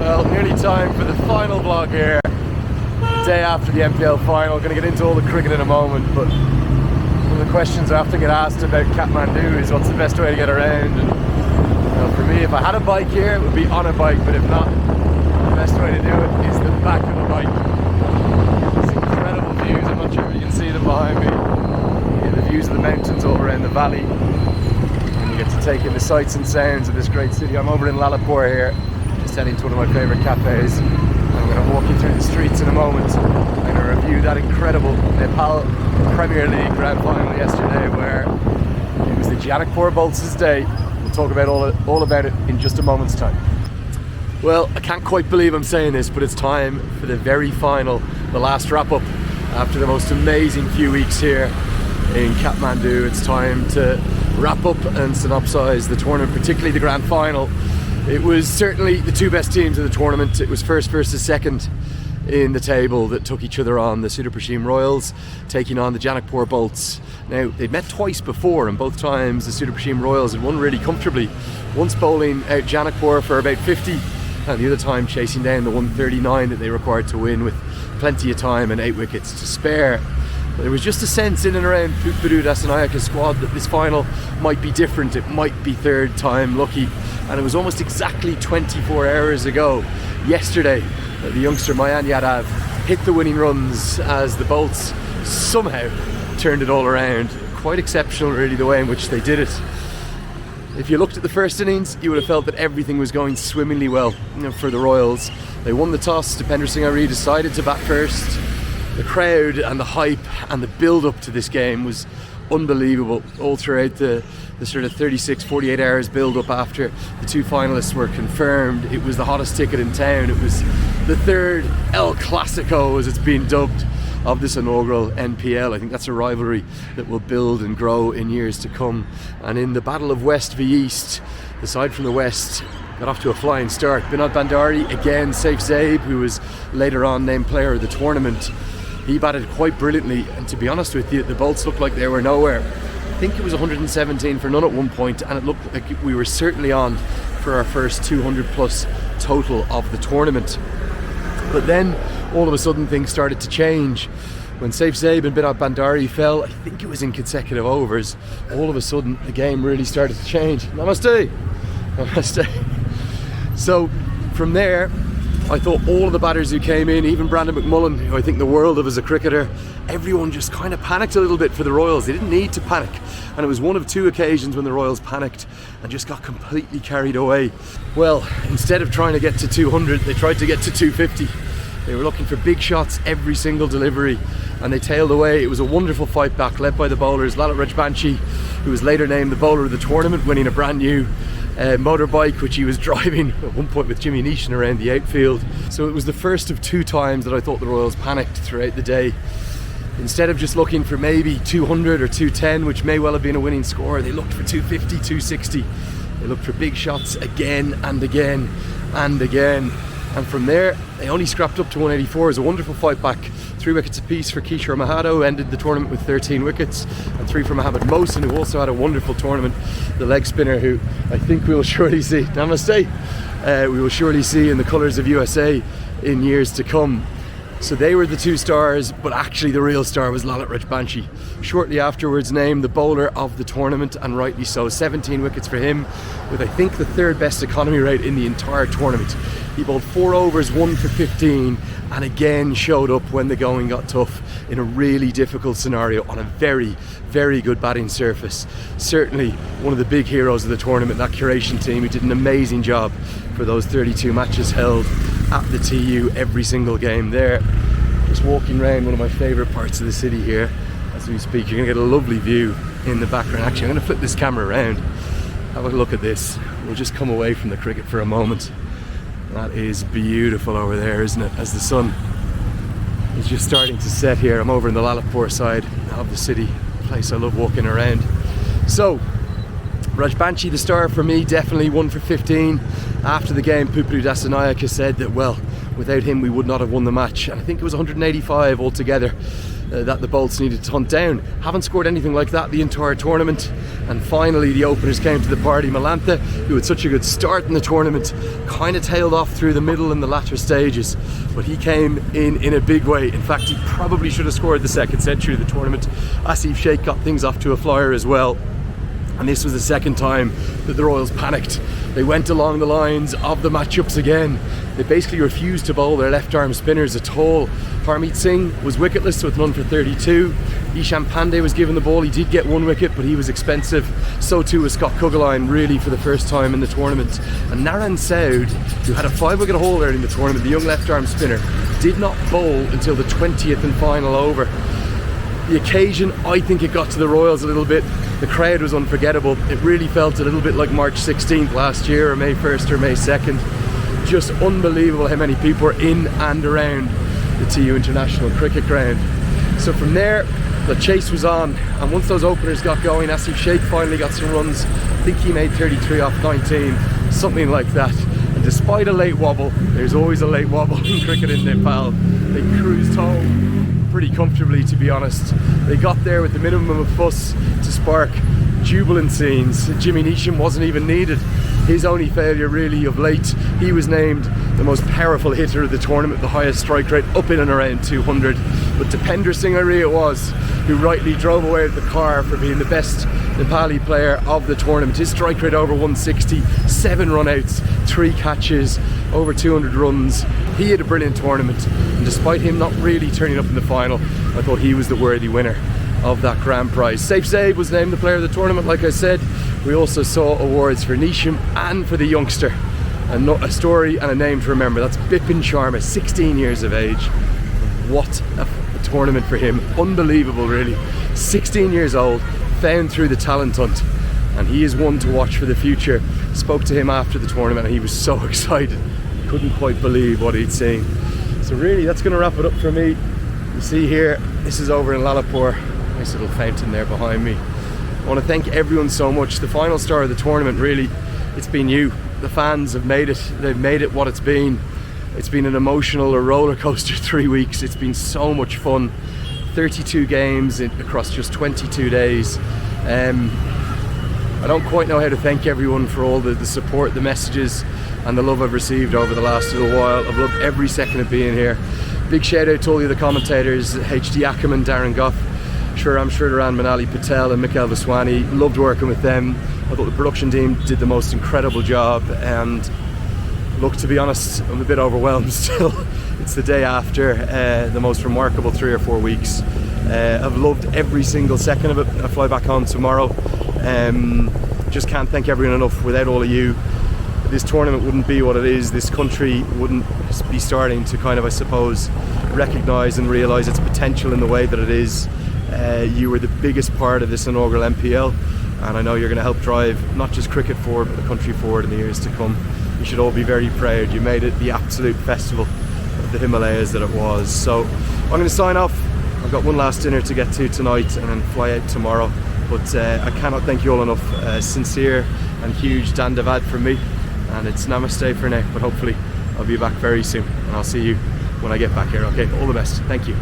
Well, nearly time for the final vlog here. Day after the NPL final. Going to get into all the cricket in a moment, but one of the questions I often get asked about Kathmandu is what's the best way to get around. And for me, if I had a bike here, it would be on a bike, but if not, the best way to do it is the back of the bike. It's incredible views. I'm not sure if you can see them behind me. You get the views of the mountains all around the valley, and you get to take in the sights and sounds of this great city. I'm over in Lalipur here, just heading to one of my favourite cafes. I'm going to walk you through the streets in a moment. I'm going to review that incredible Nepal Premier League grand final yesterday, where it was the Janakpur Bolts' day. We'll talk about all about it in just a moment's time. Well, I can't quite believe I'm saying this, but it's time for the very final, the last wrap-up after the most amazing few weeks here in Kathmandu. It's time to wrap up and synopsise the tournament, particularly the grand final. It was certainly the two best teams of the tournament. It was first versus second in the table that took each other on. The Sudurpaschim Royals taking on the Janakpur Bolts. Now, they'd met twice before, and both times the Sudurpaschim Royals had won really comfortably. Once bowling out Janakpur for about 50, and the other time chasing down the 139 that they required to win with plenty of time and 8 wickets to spare. But there was just a sense in and around Guptill Dassanayaka's squad that this final might be different. It might be third time lucky. And it was almost exactly 24 hours ago, yesterday, that the youngster Mayan Yadav hit the winning runs as the Bolts somehow turned it all around. Quite exceptional, really, the way in which they did it. If you looked at the first innings, you would have felt that everything was going swimmingly well for the Royals. They won the toss. Dipender Singh Ari decided to bat first. The crowd and the hype and the build-up to this game was unbelievable all throughout the sort of 36-48 hours build-up after the two finalists were confirmed. It was the hottest ticket in town. It was the third El Clasico, as it's been dubbed, of this inaugural NPL. I think that's a rivalry that will build and grow in years to come. And in the battle of West v East, the side from the West got off to a flying start. Binod Bandari, again, Saif Zaib, who was later on named player of the tournament. He batted quite brilliantly, and to be honest with you, the Bolts looked like they were nowhere. I think it was 117 for none at one point, and it looked like we were certainly on for our first 200 plus total of the tournament. But then all of a sudden things started to change. When Saif Zaib and Binod Bandari fell, I think it was in consecutive overs, all of a sudden the game really started to change. Namaste! Namaste. So from there, I thought all of the batters who came in, even Brandon McMullen, who I think the world of as a cricketer, everyone just kind of panicked a little bit for the Royals. They didn't need to panic. And it was one of two occasions when the Royals panicked and just got completely carried away. Well, instead of trying to get to 200, they tried to get to 250. They were looking for big shots every single delivery, and they tailed away. It was a wonderful fight back led by the bowlers. Lalit Rajbanshi, who was later named the bowler of the tournament, winning a brand new motorbike which he was driving at one point with James Neesham around the outfield. So it was the first of two times that I thought the Royals panicked throughout the day. Instead of just looking for maybe 200 or 210, which may well have been a winning score, they looked for 250, 260. They looked for big shots again and again and again. And from there, they only scrapped up to 184. It was a wonderful fight back. 3 wickets apiece for Kishore Mahado, who ended the tournament with 13 wickets, and 3 for Mohammed Mohsin, who also had a wonderful tournament. The leg spinner, who I think we will surely see, namaste, we will surely see in the colours of USA in years to come. So they were the two stars, but actually the real star was Lalit Rajbanshi. Shortly afterwards named the bowler of the tournament, and rightly so. 17 wickets for him, with I think the third best economy rate in the entire tournament. He bowled 4 overs, 1 for 15, and again showed up when the going got tough in a really difficult scenario on a very, very good batting surface. Certainly one of the big heroes of the tournament, that curation team, who did an amazing job for those 32 matches held at the TU, every single game there. Just walking around one of my favourite parts of the city here as we speak. You're going to get a lovely view in the background. Actually, I'm going to flip this camera around. Have a look at this. We'll just come away from the cricket for a moment. That is beautiful over there, isn't it? As the sun is just starting to set here. I'm over in the Lalipur side of the city, a place I love walking around. So, Rajbanshi, the star for me, definitely 1 for 15. After the game, Guptill Dassanayaka said that, well, Without him, we would not have won the match. And I think it was 185 altogether that the Bolts needed to hunt down. Haven't scored anything like that the entire tournament. And finally, the openers came to the party. Malantha, who had such a good start in the tournament, kind of tailed off through the middle and the latter stages. But he came in a big way. In fact, he probably should have scored the second century of the tournament. Asif Sheikh got things off to a flyer as well. And this was the second time that the Royals panicked. They went along the lines of the matchups again. They basically refused to bowl their left arm spinners at all. Harmeet Singh was wicketless with none for 32. Isham Pandey was given the ball. He did get 1 wicket, but he was expensive. So too was Scott Kuggeleijn, really for the first time in the tournament. And Naran Soud, who had a 5-wicket haul early in the tournament, the young left arm spinner, did not bowl until the 20th and final over. The occasion, I think it got to the Royals a little bit. The crowd was unforgettable. It really felt a little bit like March 16th last year, or May 1st or May 2nd. Just unbelievable how many people were in and around the TU International Cricket Ground. So from there, the chase was on, and once those openers got going, Asif Sheikh finally got some runs. I think he made 33 off 19, something like that. And despite a late wobble, there's always a late wobble in cricket in Nepal, they cruised home pretty comfortably, to be honest. They got there with the minimum of fuss to spark jubilant scenes. Jimmy Neesham wasn't even needed. His only failure really of late, he was named the most powerful hitter of the tournament, the highest strike rate, up in and around 200. But Dipender Singh Ari it was who rightly drove away with the car for being the best Nepali player of the tournament. His strike rate over 160, 7 run-outs, 3 catches, over 200 runs. He had a brilliant tournament, and despite him not really turning up in the final, I thought he was the worthy winner of that grand prize. Saif Zaid was named the player of the tournament, like I said. We also saw awards for Neesham and for the youngster. A story and a name to remember. That's Bipin Sharma, 16 years of age. What a tournament for him. Unbelievable, really. 16 years old, found through the talent hunt, and he is one to watch for the future. Spoke to him after the tournament and he was so excited. Couldn't quite believe what he'd seen. So really, that's going to wrap it up for me. You see here, this is over in Lalipur. Nice little fountain there behind me. I want to thank everyone so much. The final star of the tournament, really, it's been you. The fans have made it. They've made it what it's been. It's been an emotional roller coaster 3 weeks. It's been so much fun. 32 games across just 22 days. I don't quite know how to thank everyone for all the support, the messages and the love I've received over the last little while. I've loved every second of being here. Big shout out to all the other commentators, HD Ackerman, Darren Goff, Shriram Sridharan, Manali Patel and Mikhail Vaswani. Loved working with them. I thought the production team did the most incredible job, and look, to be honest, I'm a bit overwhelmed still. It's the day after the most remarkable 3 or 4 weeks. I've loved every single second of it. I fly back home tomorrow. Just can't thank everyone enough. Without all of you, this tournament wouldn't be what it is. This country wouldn't be starting to kind of, I suppose, recognise and realise its potential in the way that it is. You were the biggest part of this inaugural NPL, and I know you're going to help drive not just cricket forward but the country forward in the years to come. You should all be very proud. You made it the absolute festival of the Himalayas that it was. So I'm going to sign off. I've got one last dinner to get to tonight and then fly out tomorrow, but I cannot thank you all enough. Sincere and huge Dandavad from me, and it's namaste for now, but hopefully I'll be back very soon and I'll see you when I get back here. Okay, all the best. Thank you.